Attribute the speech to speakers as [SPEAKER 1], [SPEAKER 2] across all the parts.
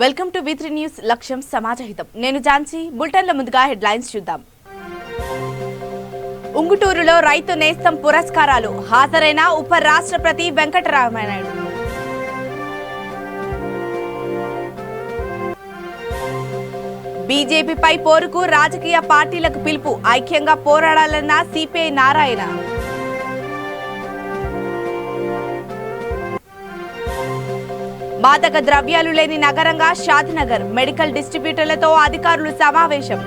[SPEAKER 1] Welcome to V3 news. లక్ష్యం సమాజహితం. నేను ఝాన్సీ. బులెటిన్ల ముందుగా హెడ్లైన్స్ చూద్దాం. ఉంగుటూరులో రైతు నేస్తం పురస్కారాలు హాజరైన ఉప రాష్ట్రపతి వెంకటరామనాయుడు. బీజేపీపై పోరుకు రాజకీయ పార్టీలకు పిలుపు, ఐక్యంగా పోరాడాలన్న సిపిఐ నారాయణ. మాదక ద్రవ్యాలు లేని నగరంగా షాద్నగర్, మెడికల్ డిస్ట్రిబ్యూటర్లతో అధికారులు సమావేశం.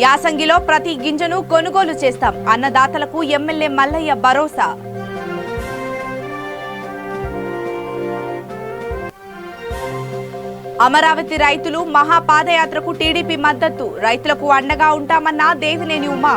[SPEAKER 1] యాసంగిలో ప్రతి గింజను కొనుగోలు చేస్తాం, అన్నదాతలకు ఎమ్మెల్యే మల్లయ్య భరోసా. అమరావతి రైతులు మహాపాదయాత్రకు టీడీపీ మద్దతు, రైతులకు అండగా ఉంటామన్న దేవినేని ఉమా.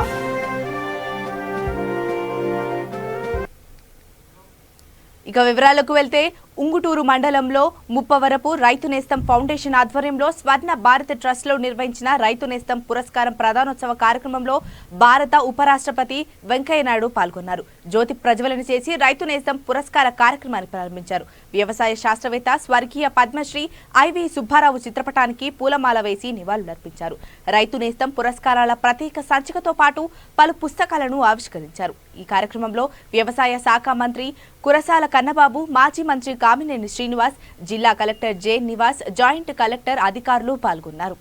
[SPEAKER 1] ఇక వివరాలకు వెళ్తే, ఉంగుటూరు మండలంలో ముప్పవరపు రైతు నేస్తం ఫౌండేషన్ ఆధ్వర్యంలో స్వర్ణ భారత్ ట్రస్ట్ లో నిర్వహించిన రైతు నేస్తం పురస్కారం ప్రదానోత్సవ కార్యక్రమంలో భారత ఉపరాష్ట్రపతి వెంకయ్యనాయుడు పాల్గొన్నారు. జ్యోతి ప్రజ్వలన చేసి రైతు నేస్తం పురస్కార కార్యక్రమాన్ని ప్రారంభించారు. వ్యవసాయ శాస్త్రవేత్త స్వర్గీయ పద్మశ్రీ ఐవి సుబ్బారావు చిత్రపటానికి పూలమాల వేసి నివాళులర్పించారు. రైతు నేస్తం పురస్కారాల ప్రత్యేక సంచికతో పాటు పలు పుస్తకాలను ఆవిష్కరించారు. ఈ కార్యక్రమంలో వ్యవసాయ శాఖ మంత్రి కురసాల కన్నబాబు, మాజీ మంత్రి కామినేని శ్రీనివాస్, జిల్లా collector J Nivas, joint collector అధికారులు పాల్గొన్నారు.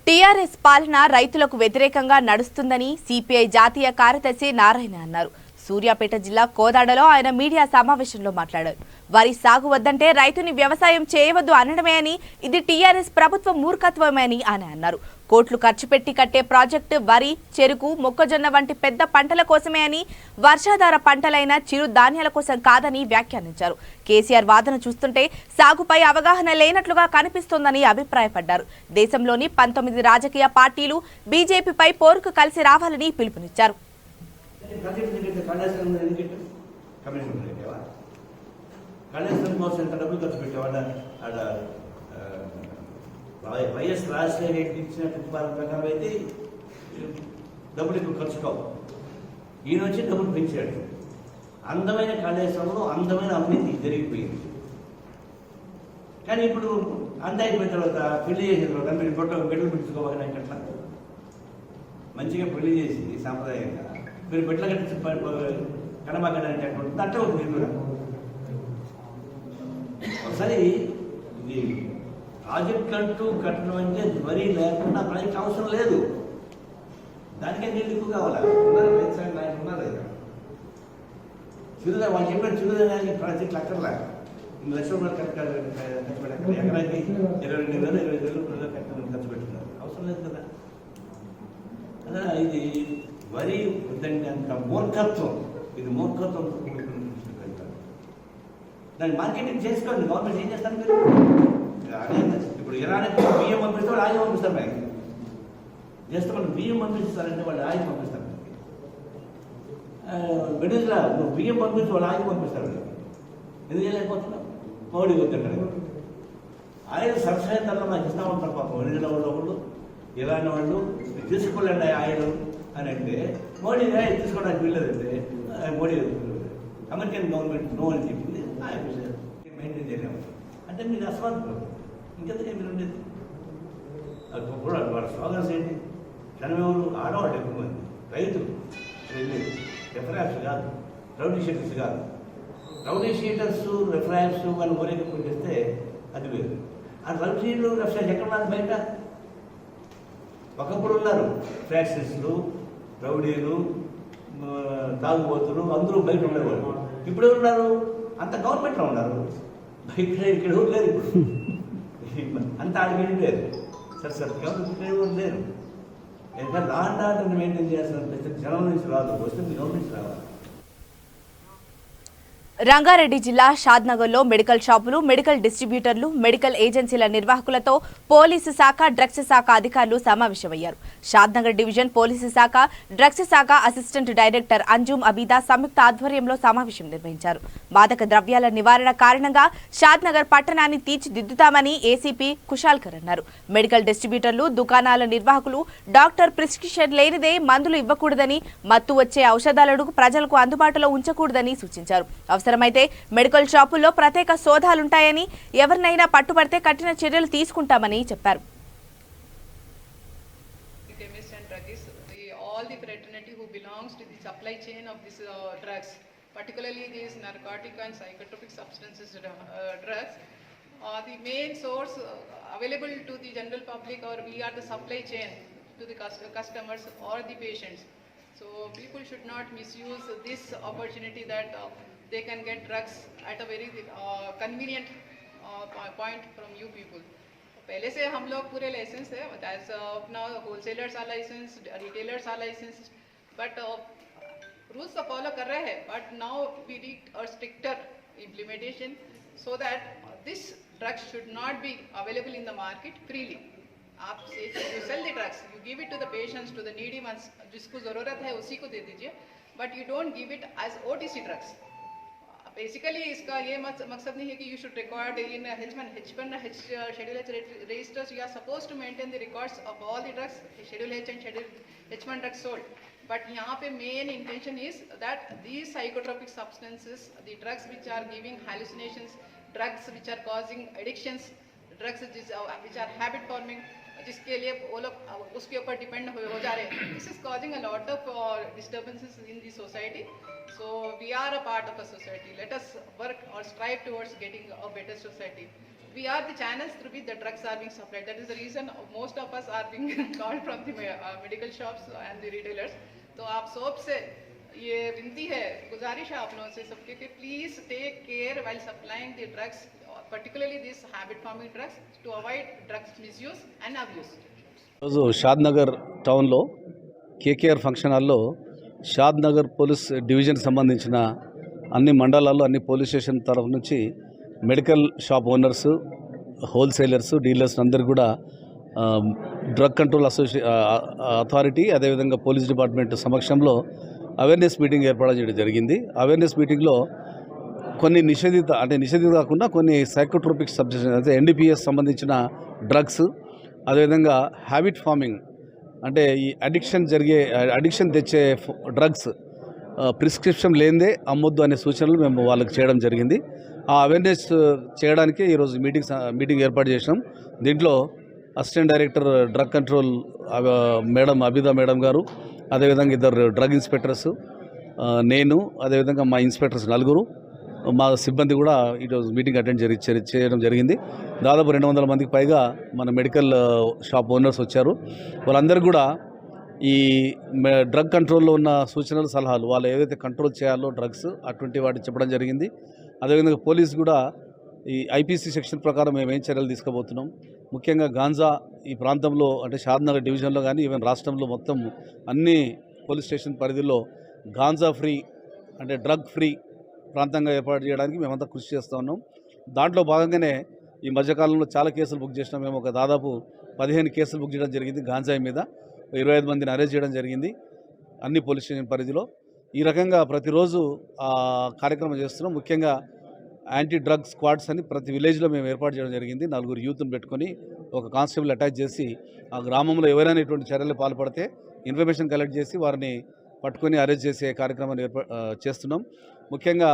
[SPEAKER 1] టీఆర్ఎస్ పాలన రైతులకు వ్యతిరేకంగా నడుస్తుందని సిపిఐ జాతీయ కార్యదర్శి నారాయణ అన్నారు. సూర్యాపేట జిల్లా కోదాడలో ఆయన మీడియా సమావేశంలో మాట్లాడారు. వరి సాగు వద్దంటే రైతుని వ్యవసాయం చేయవద్దు అనడమే అని, ఇది టీఆర్ఎస్ ప్రభుత్వ మూర్ఖత్వమే అని ఆయన అన్నారు. కోట్లు ఖర్చు పెట్టి కట్టే ప్రాజెక్టు వరి, చెరుకు, మొక్కజొన్న వంటి పెద్ద పంటల కోసమే అని, వర్షాధార పంటలైన చిరు ధాన్యాల కోసం కాదని వ్యాఖ్యానించారు. కేసీఆర్ వాదన చూస్తుంటే సాగుపై అవగాహన లేనట్లుగా కనిపిస్తోందని అభిప్రాయపడ్డారు. దేశంలోని 19 రాజకీయ పార్టీలు బీజేపీపై పోరుకు కలిసి రావాలని పిలుపునిచ్చారు.
[SPEAKER 2] వైఎస్ రాజశేఖర రెడ్డి ఇచ్చిన ప్రతిపాదన ప్రకారం అయితే డబ్బులు ఎక్కువ ఖర్చు కావు. ఈయన వచ్చి డబ్బులు పెంచాడు. అందమైన కాళేశ్వరంలో అందమైన అవినీతి జరిగిపోయింది. కానీ ఇప్పుడు అంత అయిపోయిన తర్వాత పెళ్లి చేసిన తర్వాత మీరు బిడ్డలు పెట్టుకోవాలని అట్లా మంచిగా పెళ్లి చేసి సాంప్రదాయంగా మీరు బిడ్డలు కట్టి కనబాకడానికి అట్లా ఉంటుంది. అట్లా అవుతుంది కూడా ఒకసారి ఇది ప్రాజెక్ట్ అంటూ కట్టడం అంటే వరి లేకుండా ప్రాజెక్ట్ అవసరం లేదు. దానికే నీళ్ళు ఎక్కువ కావాలా ఉన్నారు నాయకులు ఉన్నారు కదా. చిరుదా వాళ్ళు చెప్పిన చిరుదానికి ప్రాజెక్టులు అక్కర్లా 2 లక్షల రూపాయలు ఖర్చు పెట్టారు. ఎకరానికి 22,000 22,000 ఖర్చు పెట్టుకున్నారు. అవసరం లేదు కదా. అదే ఇది వరి వద్దంటే అంత మూర్ఖత్వం. ఇది మూర్ఖత్వం. దాన్ని మార్కెటింగ్ చేసుకోండి. గవర్నమెంట్ ఏం చేస్తారు మీరు? ఇప్పుడు ఇరానికి బియ్యం పంపిస్తే వాళ్ళు ఆయిల్ పంపిస్తారు. బ్యాంక్ చేస్తే వాళ్ళు బియ్యం పంపిస్తారంటే వాళ్ళు ఆయిల్ పంపిస్తారు. వెనుజులా నువ్వు బియ్యం పంపించి వాళ్ళు ఆయిల్ పంపిస్తారు. ఎందుకు చేయలేకపోతున్నావు? మోడీ వద్దంటారు. ఆయిల్ సబ్సిడీ ధరలో నాకు ఇస్తామంటారు. పాపం వెనుజులా వాళ్ళు ఒకళ్ళు ఇలాంటి వాళ్ళు తీసుకోలేండి ఆయన అని అంటే మోడీ తీసుకోవడానికి వీల్లేదంటే మోడీ అమెరికన్ గవర్నమెంట్ నో అని చెప్పింది మెయింటైన్ చేయలేము అంటే మీరు అస్వార్థం ఇంకెందుకే మీరు ఉండేది అది కూడా వాళ్ళ స్లోగన్స్ ఏంటి జనమెవరు ఆడవాళ్ళు ఎక్కువ మంది రైతులు వెళ్ళేది రెఫరాన్స్ కాదు రౌడీ షీటర్స్ కాదు రౌడీ షీటర్స్ రెఫరాన్స్ అని ఊరేగింపు చేస్తే అది వేరు ఆ రౌడీలు రెఫరెన్స్ ఎక్కడ ఉన్నారు బయట ఒకప్పుడు ఉన్నారు ఫ్యాక్షన్స్లు రౌడీలు తాగుబోతులు అందరూ బయట ఉండేవాళ్ళు ఇప్పుడు ఉన్నారు అంత గవర్నమెంట్లో ఉన్నారు ఇక్కడ లేరు ఇప్పుడు అంత ఆడికి వెళ్ళిపోయారు సరే గవర్నమెంట్ లేరు ఎందుకంటే లా అండ్ ఆర్డర్ని మెయింటైన్ చేయాల్సిన జనం నుంచి రాదు వస్తే మీ గవర్నమెంట్ రావాలి.
[SPEAKER 1] రంగారెడ్డి జిల్లా షాద్నగర్లో మెడికల్ షాపులు మెడికల్ డిస్ట్రిబ్యూటర్లు మెడికల్ ఏజెన్సీల నిర్వాహకులతో పోలీసు శాఖ డ్రగ్స్ శాఖ అధికారులు సమావేశమయ్యారు. షాద్నగర్ డివిజన్ పోలీసు శాఖ డ్రగ్స్ శాఖ అసిస్టెంట్ డైరెక్టర్ అంజుమ్ అబీదా సంయుక్త ఆధ్వర్యంలో సమావేశం నిర్వహించారు. మాదక ద్రవ్యాల నివారణ కారణంగా షాద్నగర్ పట్టణాన్ని తీర్చిదిద్దుతామని ఏసీపీ కుషాల్కర్ అన్నారు. మెడికల్ డిస్ట్రిబ్యూటర్లు దుకాణాల నిర్వాహకులు డాక్టర్ ప్రిస్క్రిప్షన్ లేనిదే మందులు ఇవ్వకూడదని మత్తు వచ్చే ఔషధాలను ప్రజలకు అందుబాటులో ఉంచకూడదని సూచించారు. అవసరమైతే మెడికల్ షాపుల్లో ప్రత్యేక సోదాలుంటాయని ఎవరినైనా పట్టుబడితే కఠిన చర్యలు తీసుకుంటామని చెప్పారు.
[SPEAKER 3] Particularly these narcotic and psychotropic substances drugs are the main source available to the general public, or we are the supply chain to the customers or the patients. So people should not misuse this opportunity that they can get drugs at a very convenient point from you people. पहले से हम लोग पूरे licence है, अपना wholesalers are licence, retailers are licence, but rules तो follow कर रहे हैं. But now we need a stricter implementation so that this drugs should not be available in the market freely. आप you sell the drugs, you give it to the patients, to the needy ones, जिसको ज़रूरत है उसी को दे दीजिए, but you don't give it as OTC drugs. Basically इसका ये मकसद नहीं है कि you should record in schedule H registers. You are suppose to maintain the records of all the drugs schedule H and schedule H1 drugs sold. But यहाँ पे main intention is that these psychotropic substances, the drugs which are giving hallucinations, drugs which are causing addictions, drugs which are habit forming, जिसके लिए वो लोग उसके ऊपर depend हो जा रहे हैं. This is causing a lot of disturbances in the society. So we are a part of a society. Let us work or strive towards getting a better society. We are the channels through which the drugs are being supplied. That is the reason most of us are being called from the medical shops and the retailers. तो आप सब से ये विनती है, गुजारिश है आप लोगों से सबके कि please take care while supplying the drugs, particularly these habit forming drugs, to avoid drugs misuse and abuse.
[SPEAKER 4] రోజు షాద్నగర్ టౌన్లో కేకేఆర్ ఫంక్షన్ హాల్లో షాద్నగర్ పోలీస్ డివిజన్ సంబంధించిన అన్ని మండలాల్లో అన్ని పోలీస్ స్టేషన్ తరఫు నుంచి medical shop owners, wholesalers, dealers అందరు కూడా డ్రగ్ కంట్రోల్ అథారిటీ అదేవిధంగా పోలీస్ డిపార్ట్మెంట్ సమక్షంలో అవేర్నెస్ మీటింగ్ ఏర్పాటు చేయడం జరిగింది. అవేర్నెస్ మీటింగ్లో కొన్ని నిషేధిత కాకుండా కొన్ని సైకోట్రోపిక్ సబ్స్టెన్స్ అంటే ఎన్డీపీఎస్ సంబంధించిన డ్రగ్స్, అదేవిధంగా హ్యాబిట్ ఫార్మింగ్ అంటే ఈ అడిక్షన్ తెచ్చే డ్రగ్స్ ప్రిస్క్రిప్షన్ లేనిదే అమ్మొద్దు అనే సూచనలు మేము వాళ్ళకి చేయడం జరిగింది. ఆ అవేర్నెస్ చేయడానికి ఈరోజు మీటింగ్ ఏర్పాటు చేసినాం. దీంట్లో assistant director drug control madam Abida madam గారు, అదేవిధంగా ఇద్దరు డ్రగ్ ఇన్స్పెక్టర్స్, నేను, అదేవిధంగా మా ఇన్స్పెక్టర్స్ నలుగురు, మా సిబ్బంది కూడా ఈరోజు మీటింగ్ అటెండ్ చేయడం జరిగింది. దాదాపు 200 మందికి పైగా మన మెడికల్ షాప్ ఓనర్స్ వచ్చారు. వాళ్ళందరూ కూడా ఈ డ్రగ్ కంట్రోల్లో ఉన్న సూచనలు, సలహాలు, వాళ్ళు ఏదైతే కంట్రోల్ చేయాలో డ్రగ్స్ అటువంటి వాటిని చెప్పడం జరిగింది. అదేవిధంగా పోలీసు కూడా ఈ ఐపీసీ సెక్షన్ ప్రకారం మేము ఏం చర్యలు తీసుకోబోతున్నాం, ముఖ్యంగా గాంజా ఈ ప్రాంతంలో అంటే షాద్నగర్ డివిజన్లో కానీ ఈవెన్ రాష్ట్రంలో మొత్తం అన్ని పోలీస్ స్టేషన్ పరిధిలో గాంజా ఫ్రీ అంటే డ్రగ్ ఫ్రీ ప్రాంతంగా ఏర్పాటు చేయడానికి మేమంతా కృషి చేస్తూ ఉన్నాం. దాంట్లో భాగంగానే ఈ మధ్యకాలంలో చాలా కేసులు బుక్ చేసినాం. మేము ఒక దాదాపు 15 కేసులు బుక్ చేయడం జరిగింది. గాంజాయి మీద 25 మందిని అరెస్ట్ చేయడం జరిగింది అన్ని పోలీస్ స్టేషన్ పరిధిలో. ఈ రకంగా ప్రతిరోజు కార్యక్రమం చేస్తున్నాం. ముఖ్యంగా యాంటీ డ్రగ్ స్క్వాడ్స్ అని ప్రతి విలేజ్లో మేము ఏర్పాటు చేయడం జరిగింది. 4 యూత్ని పెట్టుకొని ఒక కానిస్టేబుల్ అటాచ్ చేసి ఆ గ్రామంలో ఎవరైనా ఇటువంటి చర్యలు పాల్పడితే ఇన్ఫర్మేషన్ కలెక్ట్ చేసి వారిని పట్టుకొని అరెస్ట్ చేసే కార్యక్రమాన్ని చేస్తున్నాం. ముఖ్యంగా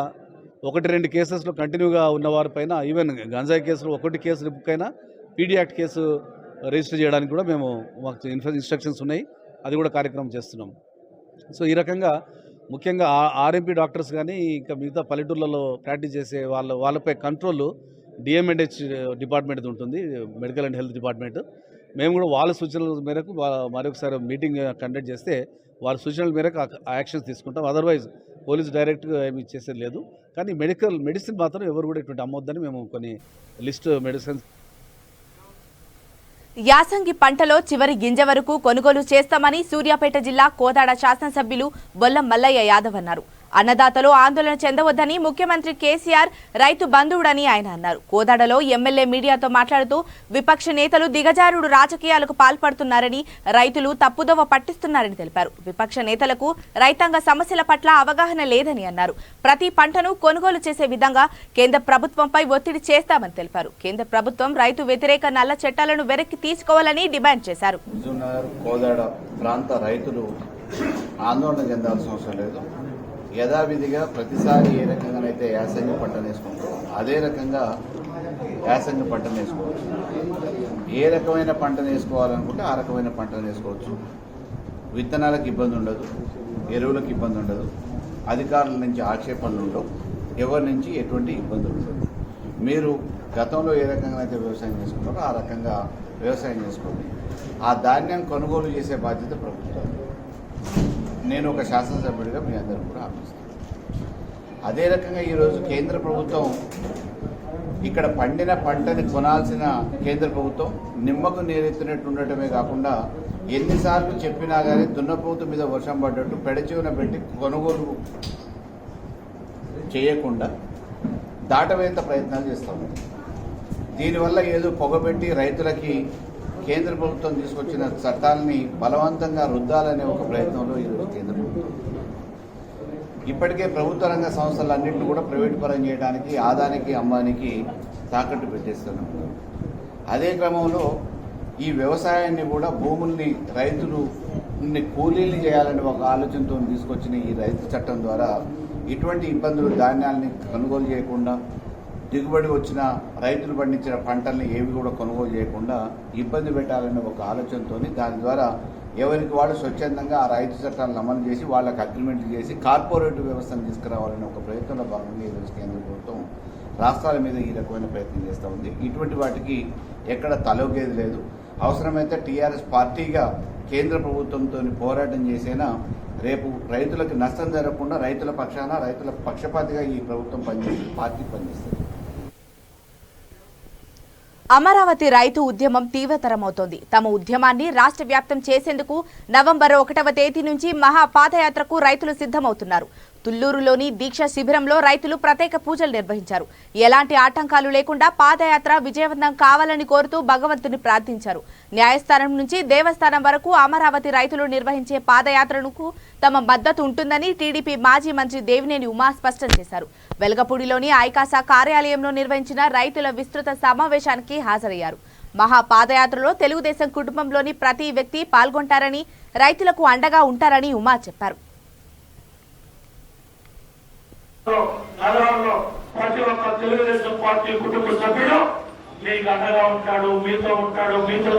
[SPEAKER 4] 1-2 కేసెస్లో కంటిన్యూగా ఉన్నవారిపైన ఈవెన్ గంజాయి కేసులో 1 కేసు బుక్ అయినా పీడీ యాక్ట్ కేసు రిజిస్టర్ చేయడానికి కూడా మాకు ఇన్స్ట్రక్షన్స్ ఉన్నాయి. అది కూడా కార్యక్రమం చేస్తున్నాం. సో ఈ రకంగా ముఖ్యంగా ఆర్ఎంపీ డాక్టర్స్ కానీ ఇంకా మిగతా పల్లెటూళ్ళలో ప్రాక్టీస్ చేసే వాళ్ళపై కంట్రోల్ డిఎంఎండ్హెచ్ డిపార్ట్మెంట్ ఉంటుంది, మెడికల్ అండ్ హెల్త్ డిపార్ట్మెంట్. మేము కూడా వాళ్ళ సూచనల మేరకు మరొకసారి మీటింగ్ కండక్ట్ చేస్తే వాళ్ళ సూచనల మేరకు యాక్షన్స్ తీసుకుంటాం. అదర్వైజ్ పోలీస్ డైరెక్ట్గా ఏమి చేసేది లేదు. కానీ మెడిసిన్ మాత్రం ఎవరు కూడా ఇటువంటి అమ్మొద్దని మేము కొన్ని లిస్ట్ మెడిసిన్స్
[SPEAKER 1] యాసంగి పంటలో చివరి గింజ వరకు కొనుగోలు చేస్తామని సూర్యాపేట జిల్లా కోదాడ శాసనసభ్యులు బొల్లం మల్లయ్య యాదవ్ అన్నారు. అన్నదాతలు ఆందోళన చెందవద్దని ముఖ్యమంత్రి కేసీఆర్ రైతు బంధువుడని ఆయన అన్నారు. కోదాడలో ఎమ్మెల్యే మీడియాతో మాట్లాడుతూ విపక్ష నేతలు దిగజారుడు రాజకీయాలకు పాల్పడుతున్నారని, రైతులు తప్పుదోవ పట్టిస్తున్నారని తెలిపారు. విపక్ష నేతలకు రైతాంగ సమస్యల పట్ల అవగాహన లేదని అన్నారు. ప్రతి పంటను కొనుగోలు చేసే విధంగా కేంద్ర ప్రభుత్వంపై ఒత్తిడి చేస్తామని తెలిపారు. కేంద్ర ప్రభుత్వం రైతు వ్యతిరేక నల్ల చట్టాలను వెనక్కి తీసుకోవాలని డిమాండ్ చేశారు.
[SPEAKER 5] కోదాడ ప్రాంత రైతులు ఆందోళన చెందాల్సిన అవసరం లేదు. యథావిధిగా ప్రతిసారి ఏ రకంగానైతే యాసంగి పంటను వేసుకుంటారో అదే రకంగా యాసంగి పంటను వేసుకోవచ్చు. ఏ రకమైన పంటను వేసుకోవాలనుకుంటే ఆ రకమైన పంటను వేసుకోవచ్చు. విత్తనాలకు ఇబ్బంది ఉండదు, ఎరువులకు ఇబ్బంది ఉండదు, అధికారుల నుంచి ఆక్షేపణలు ఉండవు, ఎవరి నుంచి ఎటువంటి ఇబ్బందులు ఉండదు. మీరు గతంలో ఏ రకంగా అయితే వ్యవసాయం చేసుకున్నారో ఆ రకంగా వ్యవసాయం చేసుకోండి. ఆ ధాన్యం కొనుగోలు చేసే బాధ్యత ప్రభుత్వం. నేను ఒక శాసనసభ్యుడిగా మీ అందరూ కూడా ఆశిస్తాను. అదే రకంగా ఈరోజు కేంద్ర ప్రభుత్వం ఇక్కడ పండిన పంటని కొనాల్సిన కేంద్ర ప్రభుత్వం నిమ్మకు నీరెత్తినట్టు ఉండటమే కాకుండా ఎన్నిసార్లు చెప్పినా కానీ దున్నపోతు మీద వర్షం పడ్డట్టు పెడచెవిన పెట్టి కొనుగోలు చేయకుండా దాటవేంత ప్రయత్నాలు చేస్తాము. దీనివల్ల ఏదో పొగబెట్టి రైతులకి కేంద్ర ప్రభుత్వం తీసుకొచ్చిన చట్టాలని బలవంతంగా రుద్దాలనే ఒక ప్రయత్నంలో ఈరోజు కేంద్ర ప్రభుత్వం ఇప్పటికే ప్రభుత్వ రంగ సంస్థలన్నింటినీ కూడా ప్రైవేట్ పరం చేయడానికి ఆదానికి అంబానికి తాకట్టు పెట్టేస్తున్నాం. అదే క్రమంలో ఈ వ్యవసాయాన్ని కూడా భూముల్ని రైతులని కూలీలు చేయాలని ఒక ఆలోచనతో తీసుకొచ్చిన ఈ రైతు చట్టం ద్వారా ఇటువంటి ఇబ్బందులు, ధాన్యాలని కొనుగోలు చేయకుండా, దిగుబడి వచ్చిన రైతులు పండించిన పంటల్ని ఏవి కూడా కొనుగోలు చేయకుండా ఇబ్బంది పెట్టాలనే ఒక ఆలోచనతో దాని ద్వారా ఎవరికి వాడు స్వచ్ఛందంగా ఆ రైతు చట్టాలను అమలు చేసి వాళ్ళకి అగ్రిమెంట్లు చేసి కార్పొరేటివ్ వ్యవస్థను తీసుకురావాలనే ఒక ప్రయత్నంలో భాగంగా ఈరోజు కేంద్ర ప్రభుత్వం రాష్ట్రాల మీద ఈ రకమైన ప్రయత్నం చేస్తూ ఉంది. ఇటువంటి వాటికి ఎక్కడ తలొగ్గేది లేదు. అవసరమైతే టీఆర్ఎస్ పార్టీగా కేంద్ర ప్రభుత్వంతో పోరాటం చేసేనా రేపు రైతులకు నష్టం జరగకుండా రైతుల పక్షాన, రైతుల పక్షపాతిగా ఈ ప్రభుత్వం పనిచేస్తుంది, పార్టీ పనిచేస్తుంది.
[SPEAKER 1] అమరావతి రైతు ఉద్యమం తీవ్రతరమవుతోంది. తమ ఉద్యమాన్ని రాష్ట్ర వ్యాప్తం చేసేందుకు నవంబర్ 1వ తేదీ నుంచి మహా పాదయాత్రకు రైతులు సిద్ధమవుతున్నారు. తుళ్లూరులోని దీక్ష శిబిరంలో రైతులు ప్రత్యేక పూజలు నిర్వహించారు. ఎలాంటి ఆటంకాలు లేకుండా పాదయాత్ర విజయవంతం కావాలని కోరుతూ భగవంతుని ప్రార్థించారు. న్యాయస్థానం నుంచి దేవస్థానం వరకు అమరావతి రైతులు నిర్వహించే పాదయాత్రకు తమ మద్దతు ఉంటుందని టీడీపీ మాజీ మంత్రి దేవినేని ఉమా స్పష్టం చేశారు. వెలగపూడిలోని ఐకాసా కార్యాలయంలో నిర్వహించిన రైతుల విస్తృత సమావేశానికి హాజరయ్యారు. మహా పాదయాత్రలో తెలుగుదేశం కుటుంబంలోని ప్రతి వ్యక్తి పాల్గొంటారని, రైతులకు అండగా ఉంటారని ఉమా చెప్పారు.
[SPEAKER 6] నగరంలో ప్రతి ఒక్క తెలుగుదేశం పార్టీ కుటుంబ సభ్యుడు మీకు అండగా ఉంటాడు, మీతో ఉంటాడు, మీతో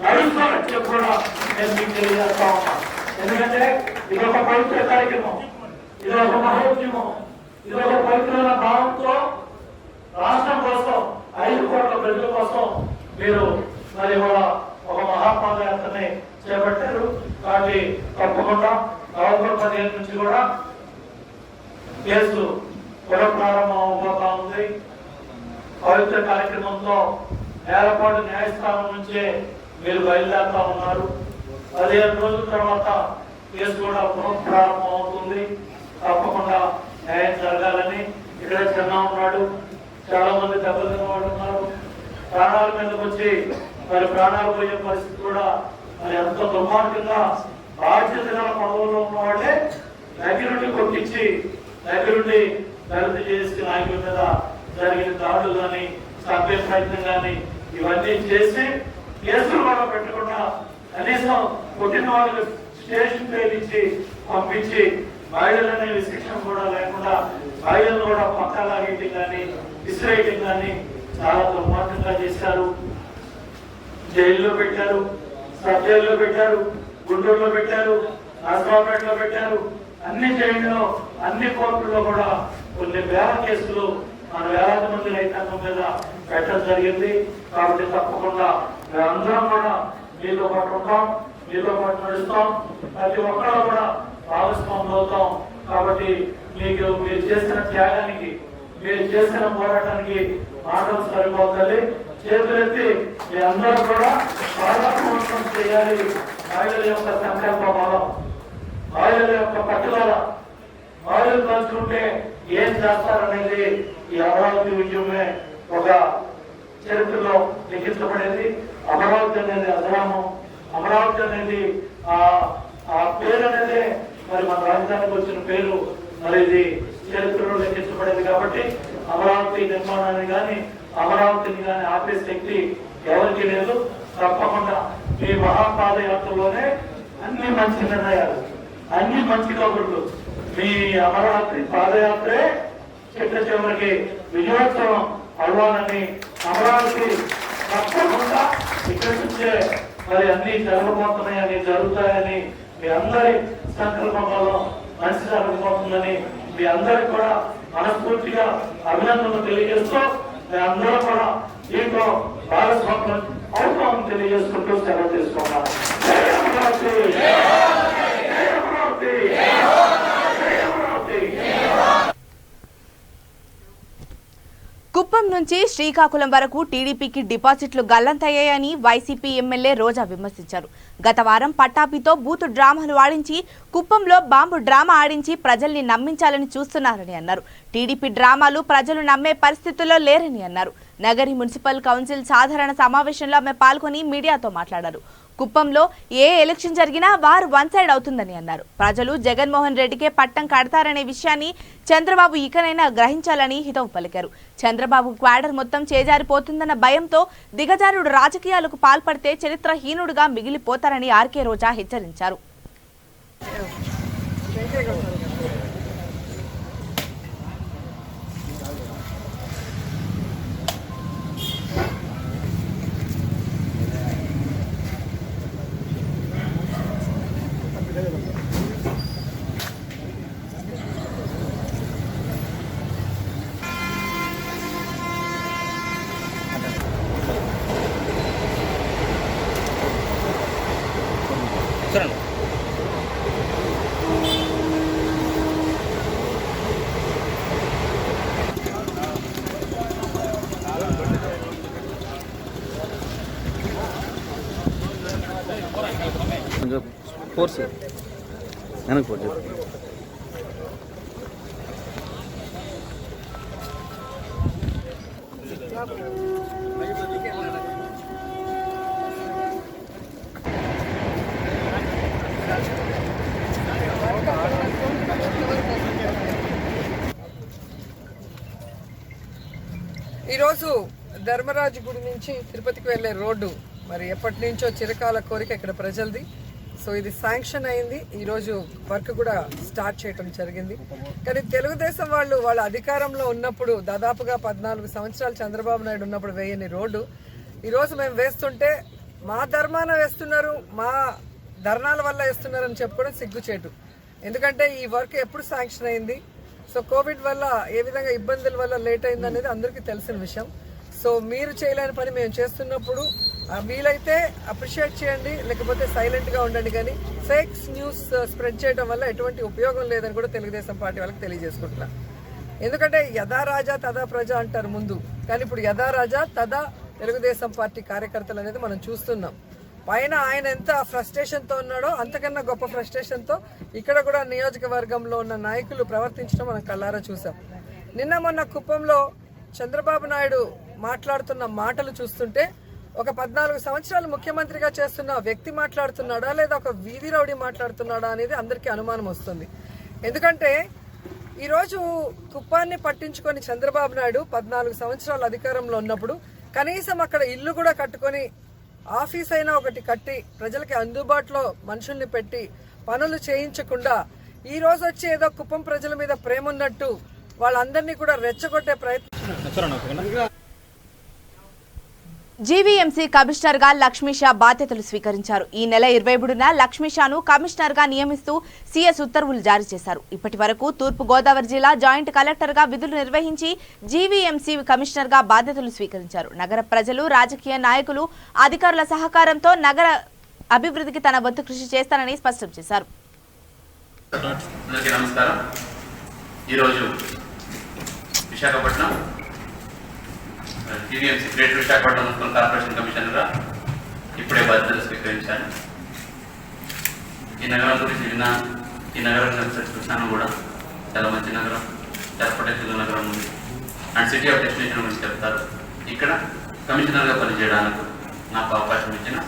[SPEAKER 6] నడుస్తాడని చెప్పి కూడా నేను మీకు తెలియజేస్తా ఉన్నా. ఎందుకంటే ఇదొక పవిత్ర కార్యక్రమం, ఇదొక మహోద్యమం, ఇదొక పవిత్రమైన భావంతో రాష్ట్రం కోసం, 5 కోట్ల ప్రజల కోసం మీరు మరి కూడా ఒక మహాపాదయాత్రని చేపట్టారు. కాబట్టి తప్పకుండా నవంబర్ 15 నుంచి కూడా కేసు పునఃప్రారంభం అవబోతా ఉంది. పవిత్ర కార్యక్రమంతో నేలపాటు న్యాయస్థానం నుంచే మీరు బయలుదేరుతా ఉన్నారు. 15 రోజుల తర్వాత కేసు కూడా పునఃప్రారంభం అవుతుంది. తప్పకుండా న్యాయం జరగాలని ఇక్కడ చిన్న ఉన్నాడు, చాలా మంది దెబ్బతిన్న వాళ్ళు ఉన్నారు. ప్రాణాల మీదకి వచ్చి మరి ప్రాణాలు పోయే పరిస్థితి కూడా మరి ఎంతో దుర్మార్గంగా బాధ్యత గల పదవుల్లో ఉన్న వాళ్ళే దగ్గరుండి కొట్టించి దగ్గరుండి దళిత చేసి నాయకుల మీద జరిగిన దాడులు కానీ చంపే ప్రయత్నం కానీ ఇవన్నీ చేసి కేసులు కూడా పెట్టకుండా కనీసం కొట్టిన వాళ్ళకి స్టేషన్ పేరించి పంపించి మహిళలనే శిక్షణ కూడా లేకుండా మహిళలు కూడా పక్కా లాగేయటం కానీ విసిరేయటం కానీ చాలా దుర్మార్గంగా చేశారు. జైల్లో పెట్టారు, సబ్ జైల్లో పెట్టారు, గుంటూరులో పెట్టారు, నర్సాపేటలో పెట్టారు. అన్ని జైల్లో అన్ని కోర్టుల్లో కూడా కొన్ని వేల కేసులు మన వేలాది మంది రైతాంగం మీద పెట్టడం జరిగింది. కాబట్టి తప్పకుండా మేమందరం కూడా మీతో పాటు ఉంటాం, మీతో పాటు నడుస్తాం, ప్రతి ఒక్కరు కూడా భాగస్వాములు అవుతాం. కాబట్టి మీరు చేసిన త్యాగానికి, మీరు చేసిన పోరాటానికి మాటలు సరిపోతుంది. చేతులెత్తి మీ అందరూ కూడా భాగస్వామ్యం చేయాలి. మహిళల యొక్క సంకల్ప బలం, మహిళల యొక్క పట్టుదల, మహిళలు తలుచుకుంటే ఏం చేస్తారనేది ఈ అమరావతి ఉద్యమే ఒక చరిత్రలో లిఖించబడేది. అమరావతి అనేది అగ్రామం, అమరావతి అనేది ఆ పేరు అనేది మరి మన రాజధానికి వచ్చిన పేరు, మరి ఇది చరిత్రలో లిఖించబడేది. కాబట్టి అమరావతి నిర్మాణాన్ని కానీ అమరావతిని కానీ ఆపే శక్తి ఎవరికి లేదు. తప్పకుండా మీ మహాపాదయాత్రలోనే అన్ని మంచి నిర్ణయాలు, అన్ని మంచి కబుర్లు, మీ అమరావతి పాదయాత్రే చిట్ట చివరికి విజయోత్సవం అవ్వాలని, అమరావతి తప్పకుండా ఇక్కడి నుంచే మరి అన్ని జరగబోతున్నాయని, జరుగుతాయని మీ అందరి సంకల్పంలో మంచి జరగబోతుందని మీ అందరికి కూడా మనస్ఫూర్తిగా అభినందనలు తెలియజేస్తూ మీ అందరూ కూడా దీంట్లో భాగస్వామ్యం అవుతామని తెలియజేసుకుంటూ సెలవు తీసుకున్నాను. జై అమరావతి, జై అమరావతి, జై అమరావతి.
[SPEAKER 1] కుప్పం నుంచి శ్రీకాకుళం వరకు టీడీపీకి డిపాజిట్లు గల్లంతయ్యాయని వైసీపీ ఎమ్మెల్యే రోజా విమర్శించారు. గత వారం పట్టాభితో బూతు డ్రామాలు ఆడించి కుప్పంలో బాంబు డ్రామా ఆడించి ప్రజల్ని నమ్మించాలని చూస్తున్నారని అన్నారు. టీడీపీ డ్రామాలు ప్రజలు నమ్మే పరిస్థితుల్లో లేరని అన్నారు. నగరి మున్సిపల్ కౌన్సిల్ సాధారణ సమావేశంలో ఆమె పాల్గొని మీడియాతో మాట్లాడారు. కుప్పంలో ఏ ఎలక్షన్ జరిగినా వారు వన్ సైడ్ అవుతుందని అన్నారు. ప్రజలు జగన్మోహన్ రెడ్డికే పట్టం కడతారనే విషయాన్ని చంద్రబాబు ఇకనైనా గ్రహించాలని హితవు పలికారు. చంద్రబాబు క్వాడర్ మొత్తం చేజారిపోతుందన్న భయంతో దిగజారుడు రాజకీయాలకు పాల్పడితే చరిత్రహీనుడుగా మిగిలిపోతారని ఆర్కే రోజా హెచ్చరించారు.
[SPEAKER 4] ఫోర్స్ వెనక్కి పోతే
[SPEAKER 7] ఈరోజు ధర్మరాజు గుడి నుంచి తిరుపతికి వెళ్లే రోడ్డు మరి ఎప్పటి నుంచో చిరకాల కోరిక ఇక్కడ ప్రజలది. సో ఇది శాంక్షన్ అయింది, ఈరోజు వర్క్ కూడా స్టార్ట్ చేయడం జరిగింది. కానీ తెలుగుదేశం వాళ్ళ అధికారంలో ఉన్నప్పుడు దాదాపుగా 14 సంవత్సరాలు చంద్రబాబు నాయుడు ఉన్నప్పుడు వేయని రోడ్డు ఈరోజు మేము వేస్తుంటే మా ధర్మాన వేస్తున్నారు, మా ధర్నాల వల్ల వేస్తున్నారని చెప్పుకోవడం సిగ్గుచేటు. ఎందుకంటే ఈ వర్క్ ఎప్పుడు శాంక్షన్ అయింది, సో కోవిడ్ వల్ల ఏ విధంగా ఇబ్బందుల వల్ల లేట్ అయింది అనేది అందరికీ తెలిసిన విషయం. సో మీరు చేయలేని పని మేము చేస్తున్నప్పుడు వీలైతే అప్రిషియేట్ చేయండి, లేకపోతే సైలెంట్గా ఉండండి. కానీ ఫేక్ న్యూస్ స్ప్రెడ్ చేయడం వల్ల ఎటువంటి ఉపయోగం లేదని కూడా తెలుగుదేశం పార్టీ వాళ్ళకి తెలియజేసుకుంటున్నా. ఎందుకంటే యథా రాజా తదా ప్రజ అంటారు ముందు, కానీ ఇప్పుడు యథా రాజా తదా తెలుగుదేశం పార్టీ కార్యకర్తలు అనేది మనం చూస్తున్నాం. పైన ఆయన ఎంత ఫ్రస్ట్రేషన్తో ఉన్నాడో అంతకన్నా గొప్ప ఫ్రస్ట్రేషన్తో ఇక్కడ కూడా నియోజకవర్గంలో ఉన్న నాయకులు ప్రవర్తించడం మనం కళ్ళారా చూసాం. నిన్న మొన్న కుప్పంలో చంద్రబాబు నాయుడు మాట్లాడుతున్న మాటలు చూస్తుంటే ఒక 14 సంవత్సరాలు ముఖ్యమంత్రిగా చేస్తున్న వ్యక్తి మాట్లాడుతున్నాడా లేదా ఒక వీధి రౌడీ మాట్లాడుతున్నాడా అనేది అందరికీ అనుమానం వస్తుంది. ఎందుకంటే ఈరోజు కుప్పాన్ని పట్టించుకొని చంద్రబాబు నాయుడు 14 సంవత్సరాలు అధికారంలో ఉన్నప్పుడు కనీసం అక్కడ ఇల్లు కూడా కట్టుకొని ఆఫీస్ అయినా ఒకటి కట్టి ప్రజలకి అందుబాటులో మనుషుల్ని పెట్టి పనులు చేయించకుండా ఈ రోజు వచ్చి ఏదో కుప్పం ప్రజల మీద ప్రేమ ఉన్నట్టు వాళ్ళందరినీ కూడా రెచ్చగొట్టే ప్రయత్నం.
[SPEAKER 1] జీవీఎంసీ కమిషనర్ గా లక్ష్మీషా బాధ్యతలు స్వీకరించారు. ఈ నెల 23న లక్ష్మీషాను కమిషనర్ గా నియమిస్తూ సీఎస్ ఉత్తర్వులు జారీ చేశారు. ఇప్పటి వరకు తూర్పు గోదావరి జిల్లా జాయింట్ కలెక్టర్ గా విధులు నిర్వహించి జీవీఎంసీ కమిషనర్ గా బాధ్యతలు స్వీకరించారు. నగర ప్రజలు, రాజకీయ నాయకులు, అధికారుల సహకారంతో నగర అభివృద్ధికి తన వంతు కృషి చేస్తానని స్పష్టం చేశారు.
[SPEAKER 8] నమస్కారం. ఈరోజు Visakhapatnam GVMC greater Visakhapatnam municipal corporation కమిషనర్గా ఇప్పుడే బాధ్యతలు స్వీకరించాను. ఈ నగరం గురించి విన్నాను. ఈ నగరం చూసాను కూడా. చాలా మంచి నగరం, చాలా ప్రొటెక్టివ్ నగరం ఉంది. అండ్ సిటీ ఆఫ్ డెస్టినేషన్ గురించి చెప్తారు. ఇక్కడ కమిషనర్గా పనిచేయడానికి నాకు అవకాశం ఇచ్చిన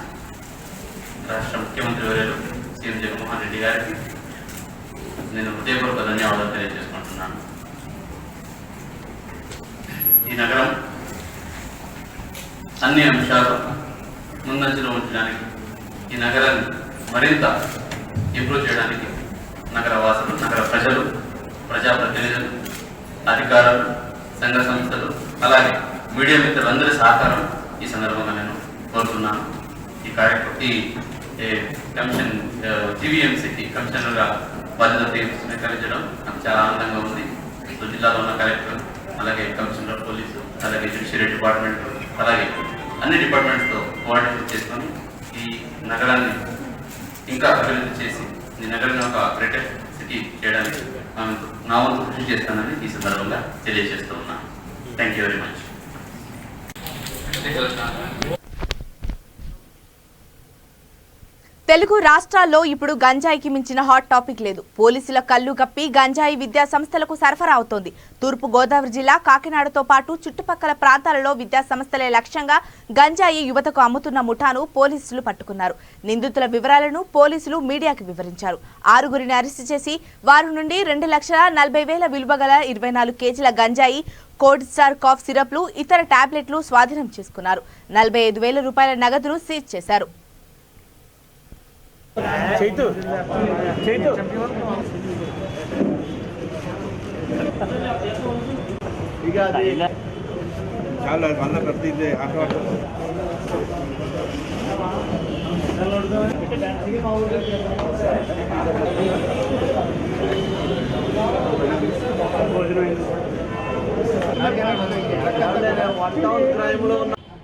[SPEAKER 8] రాష్ట్ర ముఖ్యమంత్రి వర్యులు సీఎం జగన్మోహన్ రెడ్డి గారికి నేను హృదయపూర్వక ధన్యవాదాలు తెలియజేసుకుంటున్నాను. ఈ నగరం అన్ని అంశాలు ముందంజలో ఉంచడానికి, ఈ నగరాన్ని మరింత ఇంప్రూవ్ చేయడానికి నగర వాసులు, నగర ప్రజలు, ప్రజాప్రతినిధులు, అధికారులు, సంఘ సంస్థలు, అలాగే మీడియా మిత్రులందరి సహకారం ఈ సందర్భంగా నేను కోరుతున్నాను. ఈ కమిషన్ జీవీఎంసీకి కమిషనర్గా బాధ్యత స్వీకరించడం నాకు చాలా ఆనందంగా ఉంది. జిల్లాలో ఉన్న కలెక్టర్, అలాగే కమిషనర్ పోలీసు, అలాగే జ్యుడిషియరీ డిపార్ట్మెంట్, అలాగే అన్ని డిపార్ట్మెంట్స్తో కోఆర్డినేట్ చేసుకొని ఈ నగరాన్ని ఇంకా అభివృద్ధి చేసి ఈ నగరాన్ని ఒక గ్రేటర్ సిటీ చేయడానికి నా వంతు కృషి చేస్తానని ఈ సందర్భంగా తెలియజేస్తూ ఉన్నాను. Thank you very much.
[SPEAKER 1] Telugu రాష్ట్రాల్లో ఇప్పుడు గంజాయికి మించిన హాట్ టాపిక్ లేదు. పోలీసుల కళ్ళు కప్పి గంజాయి విద్యా సంస్థలకు సరఫరా అవుతోంది. తూర్పు గోదావరి జిల్లా కాకినాడతో పాటు చుట్టుపక్కల ప్రాంతాలలో విద్యా సంస్థలే లక్ష్యంగా గంజాయి యువతకు అమ్ముతున్న ముఠాను పోలీసులు పట్టుకున్నారు. నిందితుల వివరాలను పోలీసులు మీడియాకు వివరించారు. 6గురిని అరెస్టు చేసి వారి నుండి 2,40,000 విలువ గల 24 కేజీల గంజాయి, కోడ్ స్టార్ కాఫ్ సిరప్లు, ఇతర టాబ్లెట్లు స్వాధీనం చేసుకున్నారు. 45,000 రూపాయల నగదును సీజ్ చేశారు.
[SPEAKER 9] చైతు చాలా మళ్ళీ ప్రతి ఆటో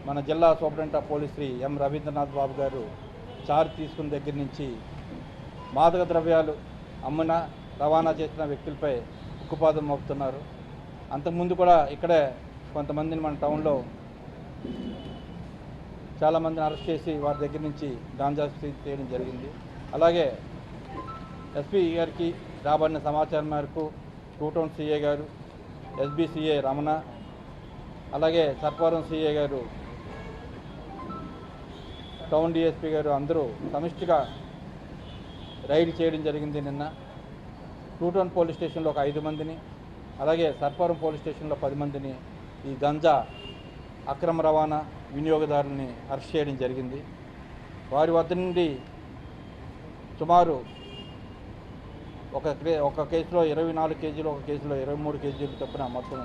[SPEAKER 10] మన జిల్లా సూపరింటెండెంట్ ఆఫ్ పోలీస్ శ్రీ ఎం రవీంద్రనాథ్ బాబు గారు చార్జ్ తీసుకున్న దగ్గర నుంచి మాదక ద్రవ్యాలు అమ్మిన రవాణా చేసిన వ్యక్తులపై ఉక్కుపాదం మోపుతున్నారు. అంతకుముందు కూడా ఇక్కడే కొంతమందిని మన టౌన్లో చాలామందిని అరెస్ట్ చేసి వారి దగ్గర నుంచి గాంజా సీజ్ చేయడం జరిగింది. అలాగే ఎస్పీ గారికి రాబడిన సమాచారం మేరకు 2 టౌన్ సిఏ గారు, ఎస్బీ సిఏ రమణ, అలాగే సర్పవరం సిఏ గారు, టౌన్ డిఎస్పీ గారు అందరూ సమిష్టిగా రైడ్ చేయడం జరిగింది. నిన్న 2 టౌన్ పోలీస్ స్టేషన్లో ఒక 5 మందిని, అలాగే సర్పవరం పోలీస్ స్టేషన్లో 10 మందిని ఈ గంజా అక్రమ రవాణా వినియోగదారుల్ని అరెస్ట్ చేయడం జరిగింది. వారి వద్ద నుండి సుమారు ఒక కేసులో 24 కేజీలు, ఒక కేసులో 23 కేజీలు చొప్పున మొత్తం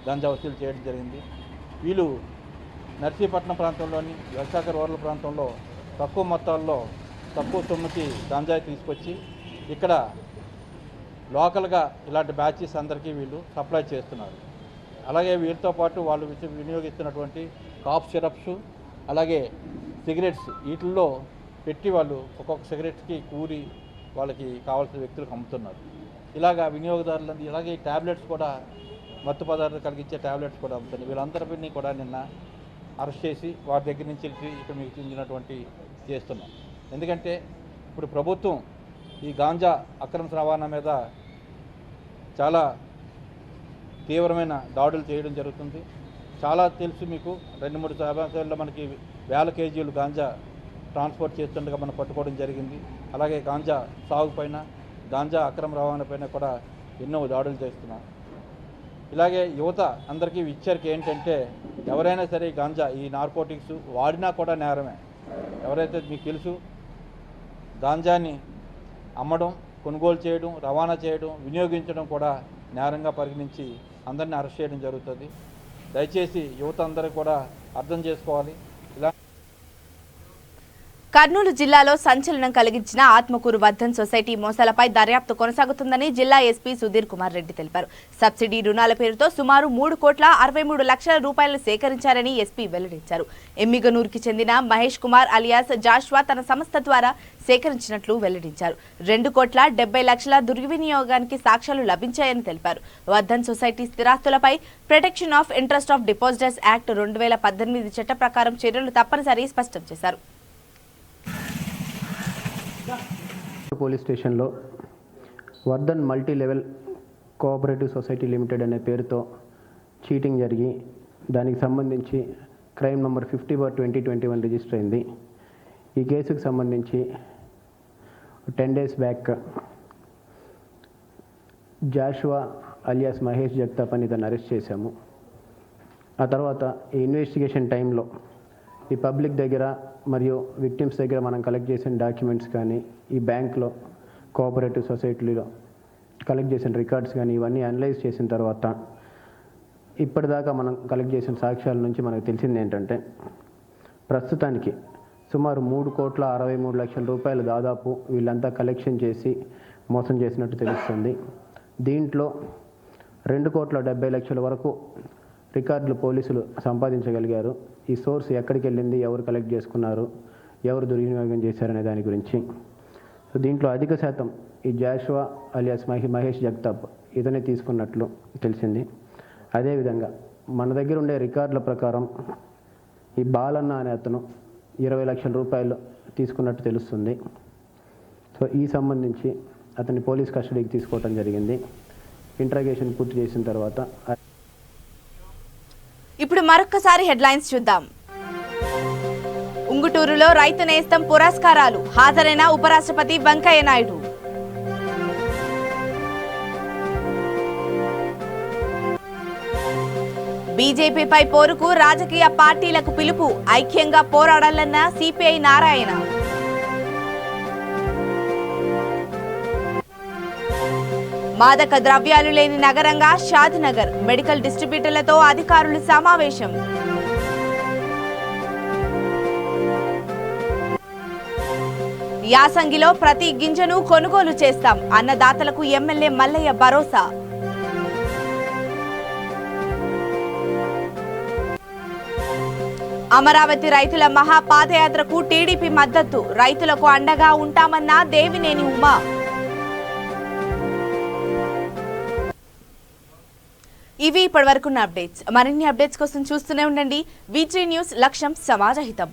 [SPEAKER 10] గంజా వసూలు చేయడం జరిగింది. వీళ్ళు నర్సీపట్నం ప్రాంతంలోని విశాఖ రూరల్ ప్రాంతంలో తక్కువ మొత్తాల్లో తక్కువ సొమ్ముకి గంజాయి తీసుకొచ్చి ఇక్కడ లోకల్గా ఇలాంటి బ్యాచెస్ అందరికీ వీళ్ళు సప్లై చేస్తున్నారు. అలాగే వీరితో పాటు వాళ్ళు వినియోగిస్తున్నటువంటి కాఫ్ సిరప్స్, అలాగే సిగరెట్స్ వీటిల్లో పెట్టి వాళ్ళు ఒక్కొక్క సిగరెట్కి కూరి వాళ్ళకి కావాల్సిన వ్యక్తులకు అమ్ముతున్నారు. ఇలాగా వినియోగదారులందరూ, ఇలాగే ట్యాబ్లెట్స్ కూడా, మత్తు పదార్థాలు కలిగించే ట్యాబ్లెట్స్ కూడా అమ్ముతున్నారు. వీళ్ళందరినీ కూడా నిన్న అరెస్ట్ చేసి వారి దగ్గర నుంచి ఇక్కడ మీకు చెందినటువంటి చేస్తున్నాం. ఎందుకంటే ఇప్పుడు ప్రభుత్వం ఈ గాంజా అక్రమ రవాణా మీద చాలా తీవ్రమైన దాడులు చేయడం జరుగుతుంది. చాలా తెలుసు మీకు, 2-3 సంవత్సరాల్లో మనకి 1000 కేజీలు గాంజా ట్రాన్స్పోర్ట్ చేస్తుండగా మనం పట్టుకోవడం జరిగింది. అలాగే గాంజా సాగు పైన, గాంజా అక్రమ రవాణా పైన కూడా ఎన్నో దాడులు చేస్తున్నారు. ఇలాగే యువత అందరికీ హెచ్చరిక ఏంటంటే ఎవరైనా సరే గాంజా ఈ నార్కోటిక్స్ వాడినా కూడా నేరమే. ఎవరైతే మీకు తెలుసు గాంజాని అమ్మడం, కొనుగోలు చేయడం, రవాణా చేయడం, వినియోగించడం కూడా నేరంగా పరిగణించి అందరినీ అరెస్ట్ చేయడం జరుగుతుంది. దయచేసి యువత అందరూ కూడా అర్థం చేసుకోవాలి. ఇలా
[SPEAKER 1] కర్నూలు జిల్లాలో సంచలనం కలిగించిన ఆత్మకూరు వర్ధన్ సొసైటీ మోసాలపై దర్యాప్తు కొనసాగుతుందని జిల్లా ఎస్పీ సుధీర్ కుమార్ రెడ్డి తెలిపారు. సబ్సిడీ రుణాల పేరుతో సుమారు 3,63,00,000 రూపాయలు సేకరించారని ఎస్పీ వెల్లడించారు. ఎమ్మిగనూరుకి చెందిన మహేష్ కుమార్ అలియాస్ జాష్వా తన సంస్థ ద్వారా సేకరించినట్లు వెల్లడించారు. 2,70,00,000 దుర్వినియోగానికి సాక్ష్యాలు లభించాయని తెలిపారు. వర్ధన్ సొసైటీ స్థిరాస్తులపై protection of interest of depositors act 2018 చట్ట ప్రకారం చర్యలు తప్పనిసరి స్పష్టం చేశారు.
[SPEAKER 11] పోలీస్ స్టేషన్లో Vardhan multi level cooperative society limited అనే పేరుతో చీటింగ్ జరిగి దానికి సంబంధించి క్రైమ్ నంబర్ 50/2021 రిజిస్టర్ అయింది. ఈ కేసుకు సంబంధించి 10 days back Joshua alias Mahesh Jagtap అని ఇతను అరెస్ట్ చేశాము. ఆ తర్వాత ఈ ఇన్వెస్టిగేషన్ టైంలో ఈ పబ్లిక్ దగ్గర మరియు విక్టిమ్స్ దగ్గర మనం కలెక్ట్ చేసిన డాక్యుమెంట్స్ కానీ, ఈ బ్యాంక్లో కోఆపరేటివ్ సొసైటీలో కలెక్ట్ చేసిన రికార్డ్స్ కానీ ఇవన్నీ అనలైజ్ చేసిన తర్వాత ఇప్పటిదాకా మనం కలెక్ట్ చేసిన సాక్ష్యాల నుంచి మనకు తెలిసింది ఏంటంటే ప్రస్తుతానికి సుమారు 3,63,00,000 రూపాయలు దాదాపు వీళ్ళంతా కలెక్షన్ చేసి మోసం చేసినట్టు తెలుస్తుంది. దీంట్లో 2,70,00,000 వరకు రికార్డులు పోలీసులు సంపాదించగలిగారు. ఈ సోర్స్ ఎక్కడికి వెళ్ళింది, ఎవరు కలెక్ట్ చేసుకున్నారు, ఎవరు దుర్వినియోగం చేశారనే దాని గురించి. సో దీంట్లో అధిక శాతం ఈ జాషువా అలియాస్ మహేష్ జగతాప్ ఇతనే తీసుకున్నట్లు తెలిసింది. అదేవిధంగా మన దగ్గర ఉండే రికార్డుల ప్రకారం ఈ బాలన్న అనే అతను 20,00,000 రూపాయలు తీసుకున్నట్టు తెలుస్తుంది. సో ఈ సంబంధించి అతన్ని పోలీస్ కస్టడీకి తీసుకోవడం జరిగింది. ఇంట్రాగేషన్ పూర్తి చేసిన తర్వాత
[SPEAKER 1] ఇప్పుడు మరొకసారి హెడ్లైన్స్ చూద్దాం. ఉంగుటూరులో రైతు నేస్తం పురస్కారాలు, హాజరైన ఉపరాష్ట్రపతి వెంకయ్య నాయుడు. బీజేపీపై పోరుకు రాజకీయ పార్టీలకు పిలుపు, ఐక్యంగా పోరాడాలన్న సిపిఐ నారాయణ. మాదక ద్రవ్యాలు లేని నగరంగా షాద్నగర్, మెడికల్ డిస్ట్రిబ్యూటర్లతో అధికారులు సమావేశం. యాసంగిలో ప్రతి గింజను కొనుగోలు చేస్తాం, అన్నదాతలకు ఎమ్మెల్యే మల్లయ్య భరోసా. అమరావతి రైతుల మహా పాదయాత్రకు టీడీపీ మద్దతు, రైతులకు అండగా ఉంటామన్న దేవినేని ఉమా. ఇవి ఇప్పటివరకున్న అప్డేట్స్. మరిన్ని అప్డేట్స్ కోసం చూస్తూనే ఉండండి. V3 న్యూస్, లక్ష్యం సమాజహితం.